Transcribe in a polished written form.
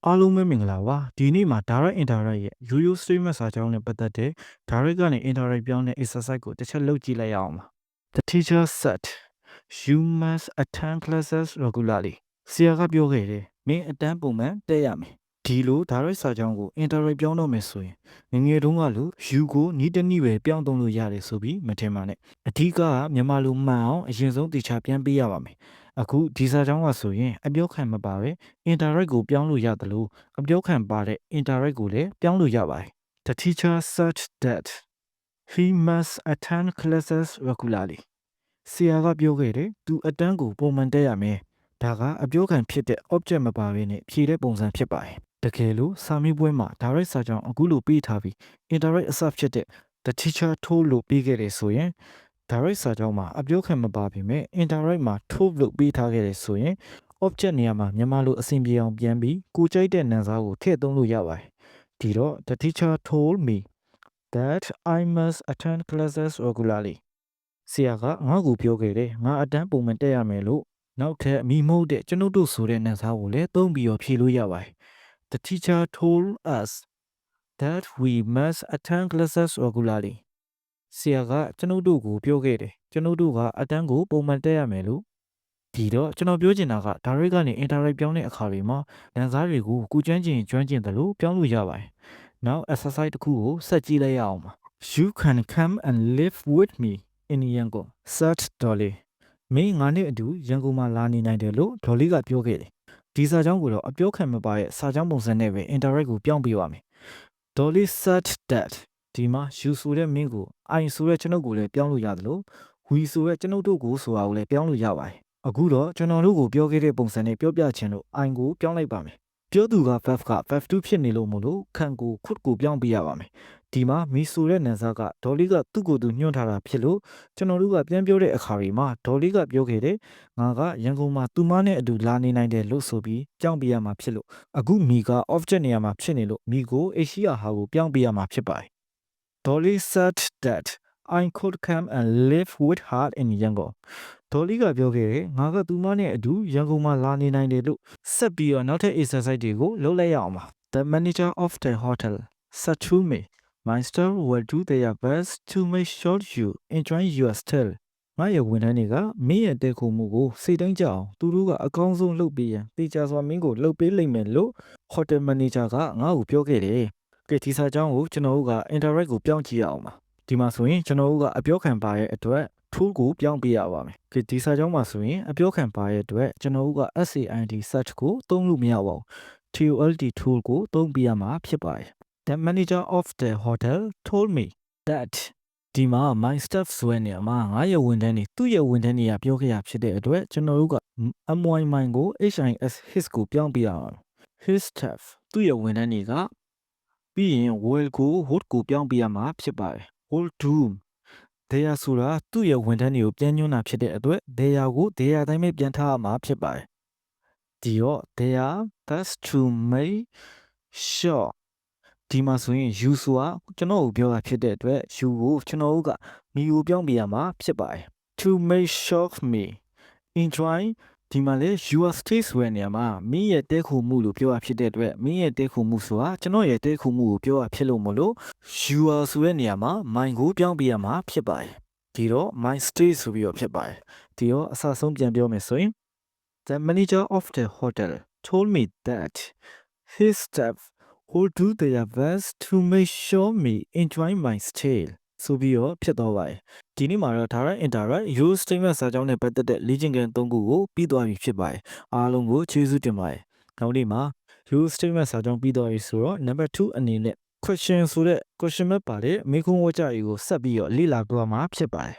အားလုံးပဲမင်္ဂလာပါဒီနေ့မှာ direct indirect ရဲ့ ရိုးရိုး statement စာကြောင်းနဲ့ပတ်သက်တဲ့ direct ကနေ indirect ပြောင်းတဲ့ exercise ကိုတစ်ချက်လုပ်ကြည့်လိုက်ရအောင်ပါ The teacher said you must attend classes regularly ဆရာကပြောခဲ့တယ်မင်းအတန်းပုံမှန်တက်ရမယ်ဒီလို direct စာကြောင်းကို indirect ပြောင်းတော့မယ်ဆိုရင်ငယ်တုန်းကလို့ you ကိုနီးတနည်းပဲပြောင်းသုံးလို့ရတယ်ဆိုပြီးမထင်ပါနဲ့အဓိကကမြန်မာလိုမှန်အောင်အရင်ဆုံးတေချာပြန်ပေးရပါမယ်အခုဒီစာကြောင်းကဆိုရင်အပြောခံမပါပဲ indirect ကိုပြောင်းလို့ရတယ်လို့အပြောခံပါတဲ့ indirect ကိုလည်းပြောင်းလို့ရပါတယ် The teacher said that he must attend classes regularly ဆရာကပြောခဲ့တယ်သူအတန်းကိုပုံမှန်တက်ရမယ်ဒါကအပြောခံဖြစ်တဲ့ object မပါဘဲနဲ့ဖြေတဲ့ပုံစံဖြစ်ပါတယ်တကယ်လို့စာမေးပွဲမှာ direct စာကြောင်းအခုလိုပေးထားပြီး indirect အစဖြစ်တဲ့ the teacher told လို့ပေးခဲ့တယ်ဆိုရင်direct စာကြောင်းမှာအပြောခံမပါပေမဲ့ indirect မှာ told လို့ပေးထားခဲ့တယ်ဆိုရင် object နေရာမှာမြန်မာလိုအဆင်ပြေအောင်ပြန်ပြီးကိုကြိုက်တဲ့နာမ်စားကိုထည့်သုံးလို့ရပါတယ်ဒီတော့ the teacher told me that I must attend classes regularly ဆရာကငါ့ကိုပြောခဲ့တယ်ငါအတန်းပုံမှန်တက်ရမယ်လို့နောက်ထပ်မိမဟုတ်တဲ့ကျွန်ုပ်တို့ဆိုတဲ့နာမ်စားကိုလည်းသုံးပြီးဖြေလို့ရပါတယ် The teacher told us that we must attend classes regularly ဆရာကကျွန်ုပ်တို့ကိုပြောခဲ့တယ်ကျွန်ုပ်တို့ကအတန်းကိုပုံမှန်တက်ရမယ်လို့ဒီတော့ကျွန်တော်ပြောချင်တာက direct ကနေ indirect ပြောင်းတဲ့အခါတွေမှာနာမ်စားတွေကိုကိုကျွမ်းကျင်တယ်လို့ပြောင်းလို့ရပါတယ်နောက် exercise တစ်ခုကိုဆက်ကြည့်လိုက်ရအောင်ပါ You can come and live with me in Yangon said Dolly မင်းငါနဲ့အတူရန်ကုန်မှာလာနေနိုင်တယ်လို့ Dolly ကပြောခဲ့တယ်ဒီစာကြောင်းကိုတော့အပြောခံမပါရဲ့စာကြောင်းပုံစံနဲ့ပဲ indirect ကိုပြောင်းပေးပါမယ် Dolly said that ဒီမှာ you ဆိုတဲ့မင်းကို I ဆိုတဲ့ကျွန်ုပ်ကိုလည်းပြောင်းလို့ရတယ်လို့ we ဆိုတဲ့ကျွန်ုပ်တို့ကိုဆိုတာကိုလည်းပြောင်းလို့ရပါတယ်အခုတော့ကျွန်တော်တို့ကိုပြောခဲ့တဲ့ပုံစံနဲ့ပြောပြချင်လို့ I ကိုပြောင်းလိုက်ပါမယ်ပြောသူက verb က verb 2ဖြစ်နေလို့မို့လို့ခံကို could ကိုပြောင်းပေးရပါမယ်ဒီမှာမီဆိုတဲ့နာမ်စားက Dolly ကသူ့ကိုယ်သူညွှန်းထားတာဖြစ်လို့ကျွန်တော်တို့ကပြန်ပြောတဲ့အခါတွေမှာ Dolly ကပြောခဲ့တယ်ငါကရန်ကုန်မှာသူမနဲ့အတူလာနေနိုင်တယ်လို့ဆိုပြီးပြောင်းပေးရမှာဖြစ်လို့အခုမီက object နေရာမှာဖြစ်နေလို့မီကို HCR ဟာကိုပြောင်းပေးရမှာဖြစ်ပါတယ် Dolly said that I could come and live with her in Yangon ဒေါ်လီကပြောခဲ့တယ်ငါကသူမနဲ့အတူရန်ကုန်မှာလာနေနိုင်တယ်လို့ဆက်ပြီးတော့နောက်ထပ် exercise တွေကိုလုပ်လိုက်ရအောင်ပါ The manager of the hotel said to me my staff will do their best to make sure you enjoy your stay ငါရဲ့ဝန်ထမ်းတွေကမင်းရဲ့တဲခိုမှုကိုစိတ်တိုင်းကြအောင်သူတို့ကအကောင်းဆုံးလုပ်ပေးရန်တေချာစွာမင်းကိုလုပ်ပေးလိမ့်မယ်လို့ hotel manager ကငါ့ကိုပြောခဲ့တယ်ကဲဒီစာကြောင်းကိုကျွန်တော်တို့က indirect ကိုပြောင်းကြည့်ရအောင်ပါဒီမှာဆိုရင်ကျွန်တော်တို့ကအပြောခံပါရဲ့အတွက် tool ကိုပြောင်းပေးရပါမယ်။ဒီစာကြောင်းမှာဆိုရင်အပြောခံပါရဲ့အတွက်ကျွန်တော်တို့က SAID search ကိုသုံးလို့မရပါဘူး။ TOLD tool ကိုသုံးပြရမှာဖြစ်ပါတယ်။ The manager of the hotel told me that ဒီမှာ my staff ဆိုတဲ့နေရာမှာငါရဲ့ဝန်ထမ်းတွေသူ့ရဲ့ဝန်ထမ်းတွေကပြောခဲ့ရဖြစ်တဲ့အတွက်ကျွန်တော်တို့က MY ကို HIS his ကိုပြောင်းပြရအောင် his staff သူ့ရဲ့ဝန်ထမ်းတွေကပြီးရင် will ကို would ကိုပြောင်းပြရမှာဖြစ်ပါတယ် will do their ဆိုတာသူ့ရဲ့ဝန်ထမ်းတွေကိုပြန်ညွှန်းတာဖြစ်တဲ့အတွက် their ကို their အတိုင်းပဲပြန်ထားရမှာဖြစ်ပါတယ်ဒီတော့ their that's to make sure ဒီမှာဆိုရင် you ဆိုတာကျွန်တော်ကိုပြောတာဖြစ်တဲ့အတွက် you ကိုကျွန်တော်တို့ကမီကိုပြောင်းပြရမှာဖြစ်ပါတယ် to make sure me enjoy ဒီမှာလေ your stay ဆိုတဲ့နေရာမှာမင်းရဲ့တဲခိုမှုလို့ပြောရဖြစ်တဲ့အတွက်မင်းရဲ့တဲခိုမှုဆိုတာကျွန်တော်ရဲ့တဲခိုမှုကိုပြောရဖြစ်လို့မလို့ your ဆိုတဲ့နေရာမှာ my ကိုပြောင်းပြရမှာဖြစ်ပါတယ်ဒီတော့ my stay ဆိုပြီးတော့ဖြစ်ပါတယ်ဒီတော့အစဆုံးပြန်ပြောမယ်ဆိုရင် The manager of the hotel told me that his staff will do their best to make sure me enjoy my stay ဆိုပြီးတော့ဖြစ်သွားပါတယ်ဒီနေ့မှာတော့ direct indirect use statement စာကြောင်းနဲ့ပတ်သက်တဲ့လေ့ကျင့်ခန်း၃ခုကိုပြီးသွားပြီဖြစ်ပါတယ်အားလုံးကိုကျေးဇူးတင်ပါတယ်နောက်နေ့မှာ use statement စာကြောင်းပြီးသွားပြီဆိုတော့ number 2အနေနဲ့ question ဆိုတဲ့ question mark ပါတဲ့မေးခွန်းဝေါ်ကြတွေကိုဆက်ပြီးတော့လေ့လာသွားမှာဖြစ်ပါတယ်